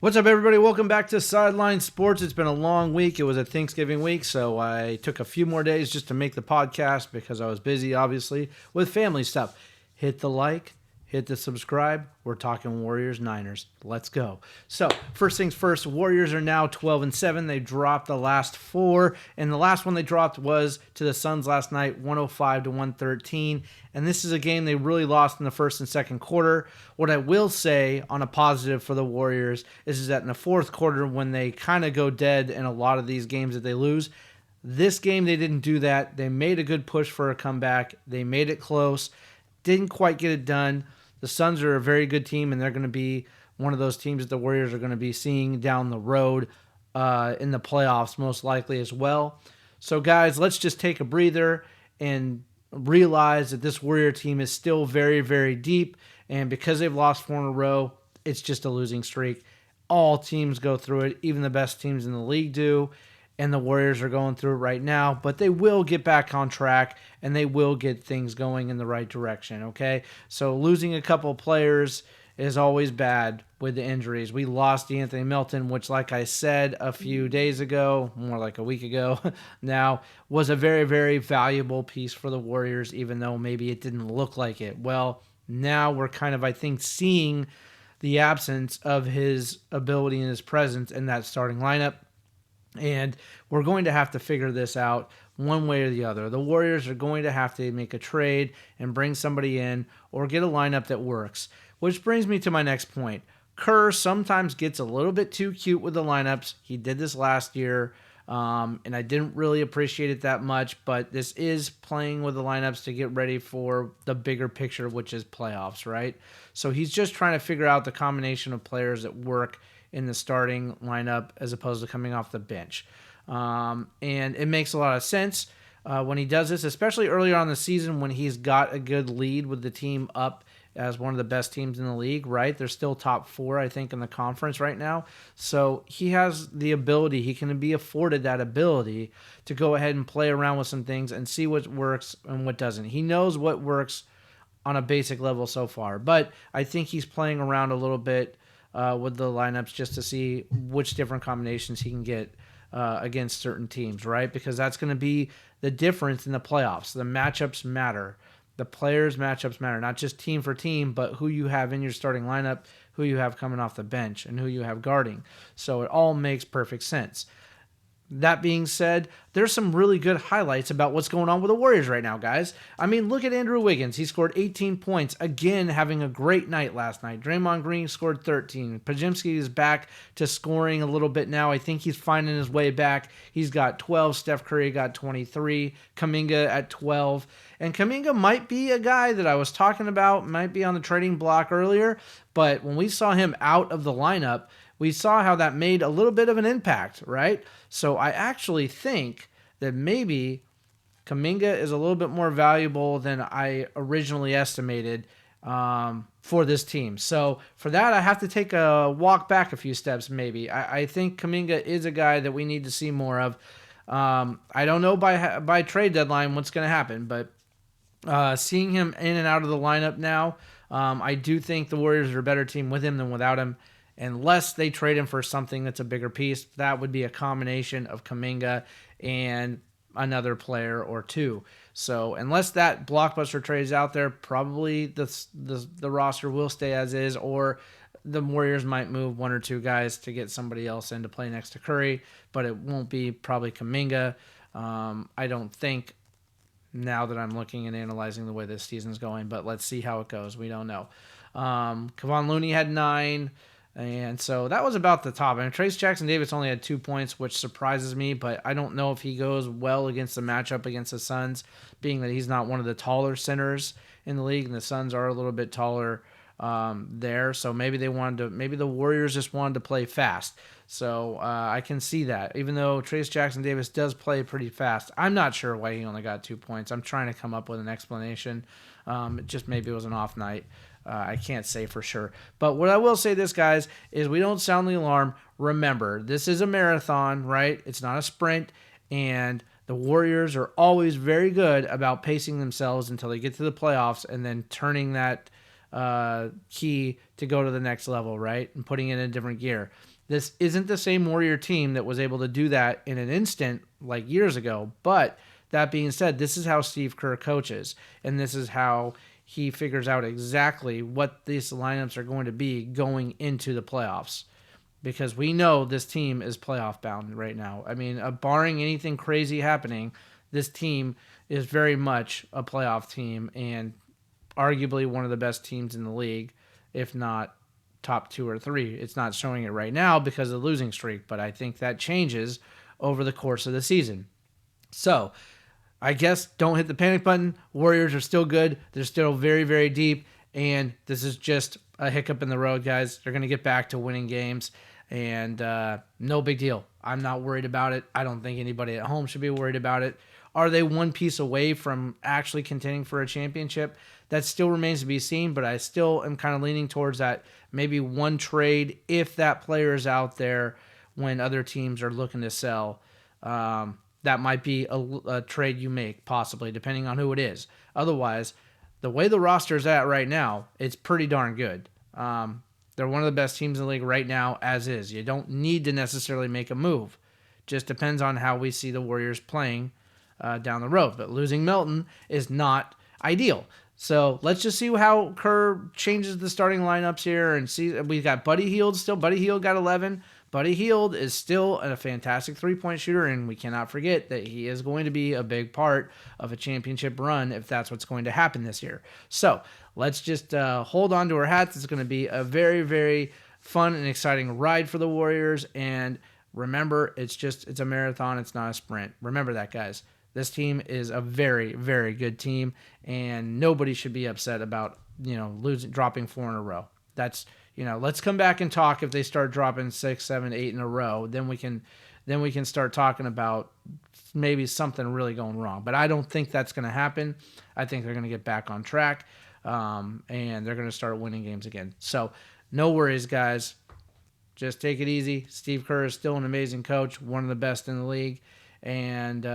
What's up, everybody? Welcome back to Sideline Sports. It's been a long week. It was a Thanksgiving week, so I took a few more days just to make the podcast because I was busy, obviously, with family stuff. Hit the like, hit the subscribe. We're talking Warriors Niners. Let's go. So, first things first, Warriors are now 12-7. They dropped the last four, and the last one they dropped was to the Suns last night, 105-113. And this is a game they really lost in the first and second quarter. What I will say on a positive for the Warriors is that in the fourth quarter, when they kind of go dead in a lot of these games that they lose, this game they didn't do that. They made a good push for a comeback. They made it close. Didn't quite get it done. The Suns are a very good team, and they're going to be one of those teams that the Warriors are going to be seeing down the road in the playoffs, most likely as well. So, guys, let's just take a breather and realize that this Warrior team is still very, very deep, and because they've lost four in a row, it's just a losing streak. All teams go through it, even the best teams in the league do, and the Warriors are going through it right now, but they will get back on track, and they will get things going in the right direction, okay? So losing a couple of players is always bad with the injuries. We lost Anthony Milton, which, like I said a few days ago, more like a week ago now, was a very, very valuable piece for the Warriors, even though maybe it didn't look like it. Well, now we're kind of, I think, seeing the absence of his ability and his presence in that starting lineup. And we're going to have to figure this out one way or the other. The Warriors are going to have to make a trade and bring somebody in or get a lineup that works. Which brings me to my next point. Kerr sometimes gets a little bit too cute with the lineups. He did this last year, and I didn't really appreciate it that much, but this is playing with the lineups to get ready for the bigger picture, which is playoffs, right? So he's just trying to figure out the combination of players that work in the starting lineup as opposed to coming off the bench. And it makes a lot of sense when he does this, especially earlier on in the season when he's got a good lead with the team up as one of the best teams in the league, right? They're still top four, I think, in the conference right now. So he has the ability, he can be afforded that ability to go ahead and play around with some things and see what works and what doesn't. He knows what works on a basic level so far, but I think he's playing around a little bit with the lineups just to see which different combinations he can get against certain teams, right? Because that's going to be the difference in the playoffs. The matchups matter. The players' matchups matter, not just team for team, but who you have in your starting lineup, who you have coming off the bench, and who you have guarding. So it all makes perfect sense. That being said, there's some really good highlights about what's going on with the Warriors right now, guys. I mean, look at Andrew Wiggins. He scored 18 points, again, having a great night last night. Draymond Green scored 13. Podziemski is back to scoring a little bit now. I think he's finding his way back. He's got 12. Steph Curry got 23. Kuminga at 12. And Kuminga might be a guy that I was talking about, might be on the trading block earlier, but when we saw him out of the lineup, we saw how that made a little bit of an impact, right? So I actually think that maybe Kuminga is a little bit more valuable than I originally estimated for this team. So for that, I have to take a walk back a few steps maybe. I think Kuminga is a guy that we need to see more of. I don't know by trade deadline what's going to happen, but seeing him in and out of the lineup now, I do think the Warriors are a better team with him than without him. Unless they trade him for something that's a bigger piece, that would be a combination of Kuminga and another player or two. So unless that blockbuster trade is out there, probably the roster will stay as is, or the Warriors might move one or two guys to get somebody else in to play next to Curry, but it won't be probably Kuminga. I don't think, now that I'm looking and analyzing the way this season's going, but let's see how it goes. We don't know. Kevon Looney had 9. And so that was about the top. I mean, Trace Jackson-Davis only had 2 points, which surprises me, but I don't know if he goes well against the matchup against the Suns, being that he's not one of the taller centers in the league, and the Suns are a little bit taller there. So maybe the Warriors just wanted to play fast. So I can see that. Even though Trace Jackson-Davis does play pretty fast, I'm not sure why he only got 2 points. I'm trying to come up with an explanation. Just maybe it was an off night. I can't say for sure. But what I will say this, guys, is we don't sound the alarm. Remember, this is a marathon, right? It's not a sprint. And the Warriors are always very good about pacing themselves until they get to the playoffs and then turning that key to go to the next level, right? And putting it in a different gear. This isn't the same Warrior team that was able to do that in an instant like years ago. But that being said, this is how Steve Kerr coaches, and this is how he figures out exactly what these lineups are going to be going into the playoffs. Because we know this team is playoff bound right now. I mean, barring anything crazy happening, this team is very much a playoff team and arguably one of the best teams in the league, if not top 2 or 3. It's not showing it right now because of the losing streak, but I think that changes over the course of the season. So, I guess don't hit the panic button. Warriors are still good. They're still very, very deep, and this is just a hiccup in the road, guys. They're going to get back to winning games, and no big deal. I'm not worried about it. I don't think anybody at home should be worried about it. Are they one piece away from actually contending for a championship? That still remains to be seen, but I still am kind of leaning towards that maybe one trade if that player is out there when other teams are looking to sell. That might be a trade you make, possibly, depending on who it is. Otherwise, the way the roster's at right now, it's pretty darn good. They're one of the best teams in the league right now, as is. You don't need to necessarily make a move. Just depends on how we see the Warriors playing down the road. But losing Melton is not ideal. So let's just see how Kerr changes the starting lineups here and see. We've got Buddy Hield still. Buddy Hield got 11. Buddy Hield is still a fantastic three-point shooter, and we cannot forget that he is going to be a big part of a championship run if that's what's going to happen this year. So let's just hold on to our hats. It's going to be a very, very fun and exciting ride for the Warriors. And remember, it's a marathon. It's not a sprint. Remember that, guys. This team is a very, very good team, and nobody should be upset about dropping 4 in a row. That's let's come back and talk if they start dropping 6, 7, 8 in a row. Then we can start talking about maybe something really going wrong. But I don't think that's going to happen. I think they're going to get back on track, and they're going to start winning games again. So no worries, guys. Just take it easy. Steve Kerr is still an amazing coach, one of the best in the league, and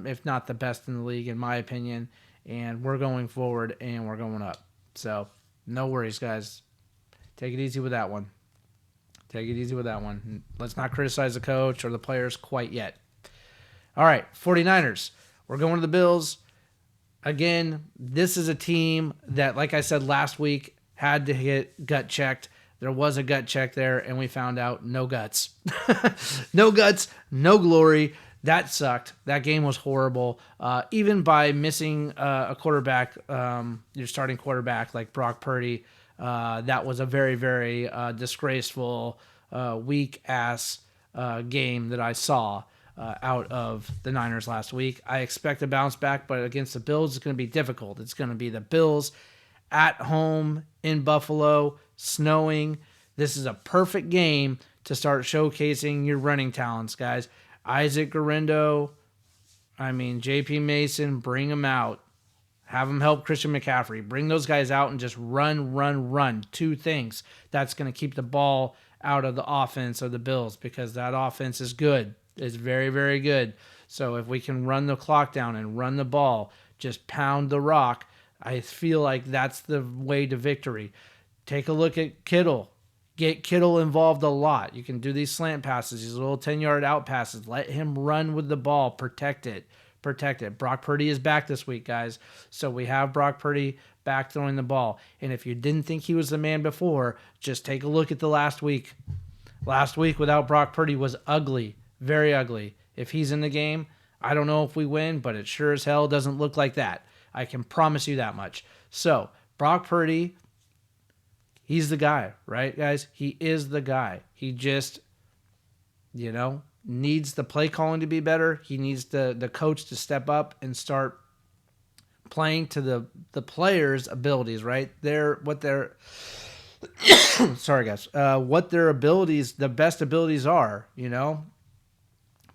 if not the best in the league, in my opinion. And we're going forward, and we're going up. So no worries, guys. Take it easy with that one. Let's not criticize the coach or the players quite yet. All right, 49ers. We're going to the Bills. Again, this is a team that, like I said last week, had to get gut checked. There was a gut check there, and we found out no guts. No guts, no glory. That sucked. That game was horrible. Even by missing a quarterback, your starting quarterback like Brock Purdy, that was a very, very disgraceful, weak-ass game that I saw out of the Niners last week. I expect a bounce back, but against the Bills, it's going to be difficult. It's going to be the Bills at home in Buffalo, snowing. This is a perfect game to start showcasing your running talents, guys. Isaac Guerrero, J.P. Mason, bring them out. Have them help Christian McCaffrey. Bring those guys out and just run. 2 things. That's going to keep the ball out of the offense of the Bills because that offense is good. It's very, very good. So if we can run the clock down and run the ball, just pound the rock, I feel like that's the way to victory. Take a look at Kittle. Get Kittle involved a lot. You can do these slant passes, these little 10-yard out passes. Let him run with the ball. Protect it. Brock Purdy is back this week, guys. So we have Brock Purdy back throwing the ball. And if you didn't think he was the man before, just take a look at the last week. Last week without Brock Purdy was ugly. Very ugly. If he's in the game, I don't know if we win, but it sure as hell doesn't look like that. I can promise you that much. So, Brock Purdy, he's the guy, right, guys? He is the guy. He just, needs the play calling to be better. He needs the coach to step up and start playing to the players' abilities, right? Sorry, guys. What their abilities, the best abilities are,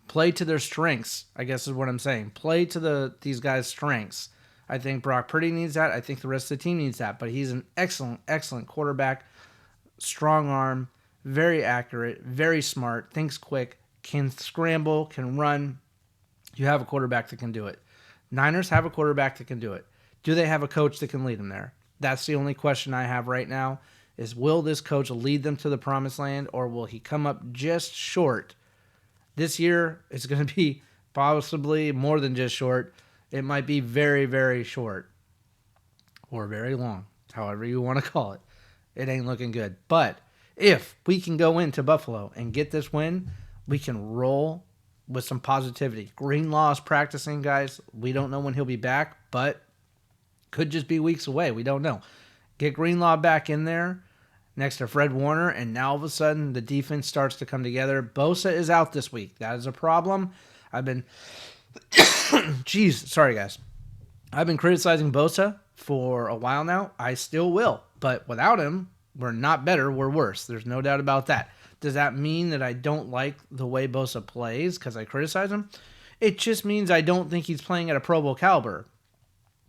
Play to their strengths, I guess is what I'm saying. Play to these guys' strengths. I think Brock Purdy needs that. I think the rest of the team needs that. But he's an excellent, excellent quarterback. Strong arm, very accurate, very smart, thinks quick, can scramble, can run. You have a quarterback that can do it. Niners have a quarterback that can do it. Do they have a coach that can lead them there? That's the only question I have right now. is will this coach lead them to the promised land, or will he come up just short? This year, it's going to be possibly more than just short. It might be very, very short or very long, however you want to call it. It ain't looking good. But if we can go into Buffalo and get this win, we can roll with some positivity. Greenlaw is practicing, guys. We don't know when he'll be back, but could just be weeks away. We don't know. Get Greenlaw back in there next to Fred Warner, and now all of a sudden the defense starts to come together. Bosa is out this week. That is a problem. I've been sorry guys. I've been criticizing Bosa for a while now. I still will. But without him, we're not better, we're worse. There's no doubt about that. Does that mean that I don't like the way Bosa plays because I criticize him? It just means I don't think he's playing at a Pro Bowl caliber.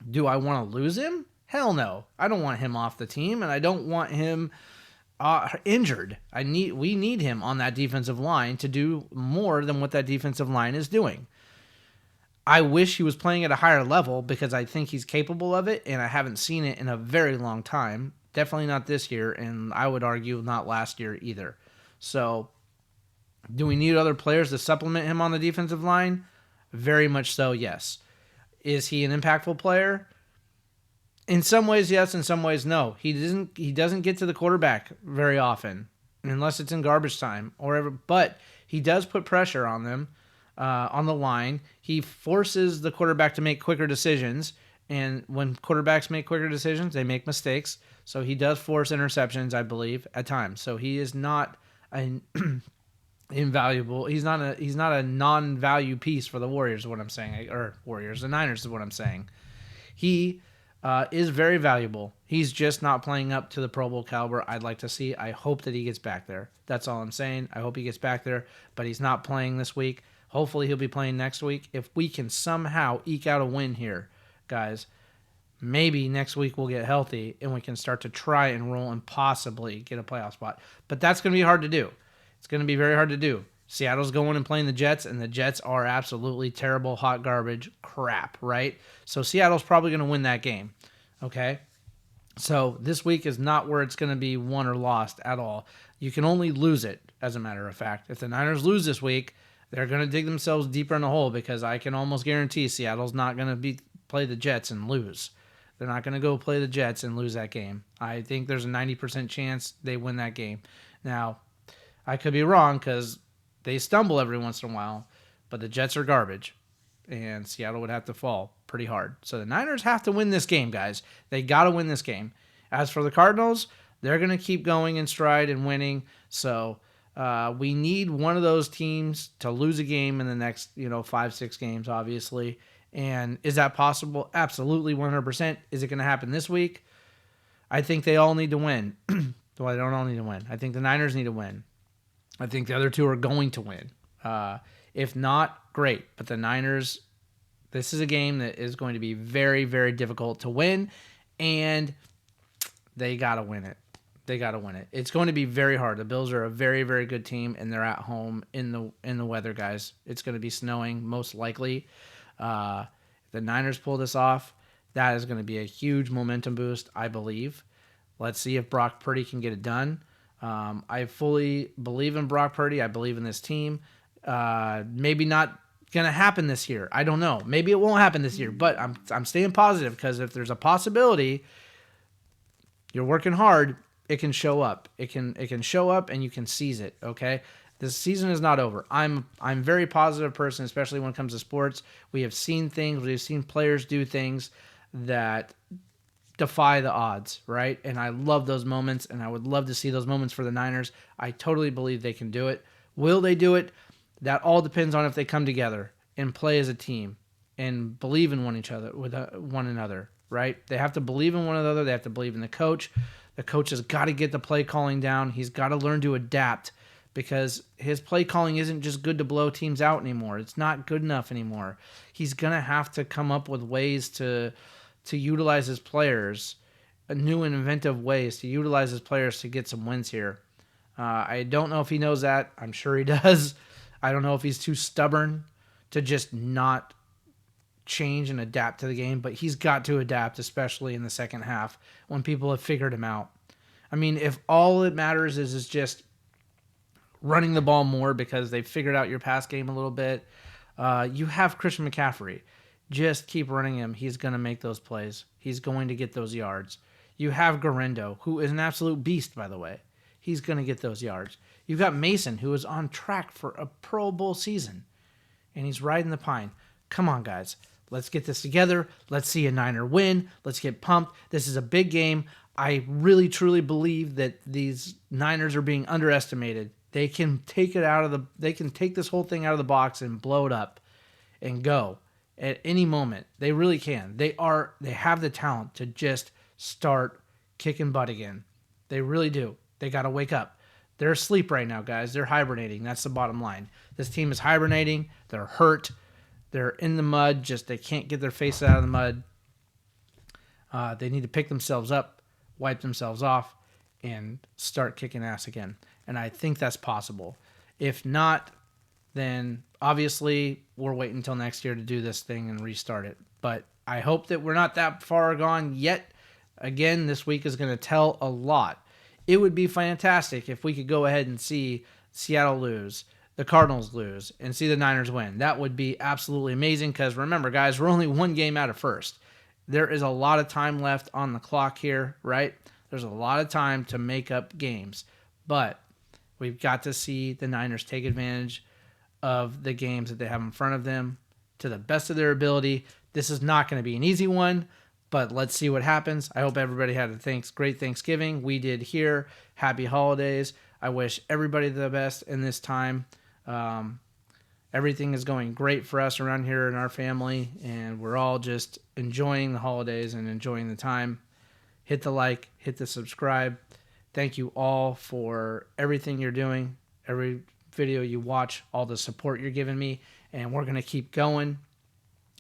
Do I want to lose him? Hell no. I don't want him off the team, and I don't want him injured. We need him on that defensive line to do more than what that defensive line is doing. I wish he was playing at a higher level because I think he's capable of it, and I haven't seen it in a very long time. Definitely not this year, and I would argue not last year either. So, do we need other players to supplement him on the defensive line? Very much so, yes. Is he an impactful player? In some ways, yes. In some ways, no. He doesn't get to the quarterback very often, unless it's in garbage time or whatever. But he does put pressure on them, on the line. He forces the quarterback to make quicker decisions, and when quarterbacks make quicker decisions, they make mistakes. So he does force interceptions, I believe, at times. So he is not an invaluable. He's not a non-value piece for the Warriors. Is what I'm saying, or Warriors, the Niners is what I'm saying. He is very valuable. He's just not playing up to the Pro Bowl caliber I'd like to see. I hope that he gets back there. That's all I'm saying. I hope he gets back there, but he's not playing this week. Hopefully he'll be playing next week. If we can somehow eke out a win here, guys, maybe next week we'll get healthy and we can start to try and roll and possibly get a playoff spot. But that's going to be hard to do. It's going to be very hard to do. Seattle's going and playing the Jets, and the Jets are absolutely terrible, hot garbage crap, right? So Seattle's probably going to win that game, okay? So this week is not where it's going to be won or lost at all. You can only lose it, as a matter of fact. If the Niners lose this week, they're going to dig themselves deeper in the hole because I can almost guarantee Seattle's not going to play the Jets and lose. They're not going to go play the Jets and lose that game. I think there's a 90% chance they win that game. Now, I could be wrong because they stumble every once in a while, but the Jets are garbage, and Seattle would have to fall pretty hard. So the Niners have to win this game, guys. They got to win this game. As for the Cardinals, they're going to keep going in stride and winning. So we need one of those teams to lose a game in the next 5-6 games, obviously. And is that possible? Absolutely, 100%. Is it going to happen this week? I think they all need to win. Well, they don't all need to win. I think the Niners need to win. I think the other two are going to win. If not, great. But the Niners, this is a game that is going to be very, very difficult to win, and they got to win it. They got to win it. It's going to be very hard. The Bills are a very, very good team, and they're at home in the weather, guys. It's going to be snowing, most likely. If the Niners pull this off, that is going to be a huge momentum boost, I believe. Let's see if Brock Purdy can get it done. I fully believe in Brock Purdy. I believe in this team. Maybe not going to happen this year. I don't know. Maybe it won't happen this year, but I'm staying positive because if there's a possibility, you're working hard, it can show up. It can show up and you can seize it, okay? This season is not over. I'm a very positive person, especially when it comes to sports. We have seen things. We have seen players do things that defy the odds, right? And I love those moments, and I would love to see those moments for the Niners. I totally believe they can do it. Will they do it? That all depends on if they come together and play as a team and believe in one another, right? They have to believe in one another. They have to believe in the coach. The coach has got to get the play calling down. He's got to learn to adapt because his play calling isn't just good to blow teams out anymore. It's not good enough anymore. He's going to have to come up with ways to utilize his players, new and inventive ways to utilize his players to get some wins here. I don't know if he knows that. I'm sure he does. I don't know if he's too stubborn to just not change and adapt to the game, but he's got to adapt, especially in the second half when people have figured him out. I mean, if all it matters is just running the ball more because they've figured out your pass game a little bit, you have Christian McCaffrey. Just keep running him. He's going to make those plays. He's going to get those yards. You have Garendo, who is an absolute beast, by the way. He's going to get those yards. You've got Mason, who is on track for a Pro Bowl season, and he's riding the pine. Come on, guys. Let's get this together. Let's see a Niner win. Let's get pumped. This is a big game. I really, truly believe that these Niners are being underestimated. They can take this whole thing out of the box and blow it up and go at any moment. They really can. They have the talent to just start kicking butt again. They really do. They got to wake up. They're asleep right now, guys. They're hibernating. That's the bottom line. This team is hibernating. They're hurt. They're in the mud. Just they can't get their face out of the mud. They need to pick themselves up, wipe themselves off, and start kicking ass again. And I think that's possible. If not, then obviously we're waiting until next year to do this thing and restart it. But I hope that we're not that far gone yet. Again, this week is going to tell a lot. It would be fantastic if we could go ahead and see Seattle lose, the Cardinals lose, and see the Niners win. That would be absolutely amazing because remember, guys, we're only one game out of first. There is a lot of time left on the clock here, right? There's a lot of time to make up games. But we've got to see the Niners take advantage of the games that they have in front of them to the best of their ability. This is not going to be an easy one, but let's see what happens. I hope everybody had a great Thanksgiving. We did here. Happy holidays. I wish everybody the best in this time. Everything is going great for us around here in our family, and we're all just enjoying the holidays and enjoying the time. Hit the like, hit the subscribe. Thank you all for everything you're doing, every video you watch, all the support you're giving me, and we're going to keep going,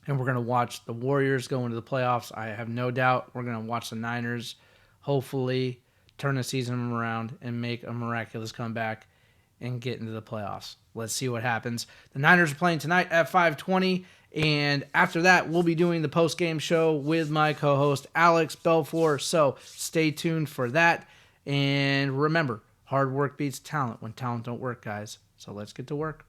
and we're going to watch the Warriors go into the playoffs. I have no doubt we're going to watch the Niners hopefully turn the season around and make a miraculous comeback and get into the playoffs. Let's see what happens. The Niners are playing tonight at 5:20, and after that, we'll be doing the post-game show with my co-host, Alex Belfour, so stay tuned for that. And remember, hard work beats talent when talent don't work, guys. So let's get to work.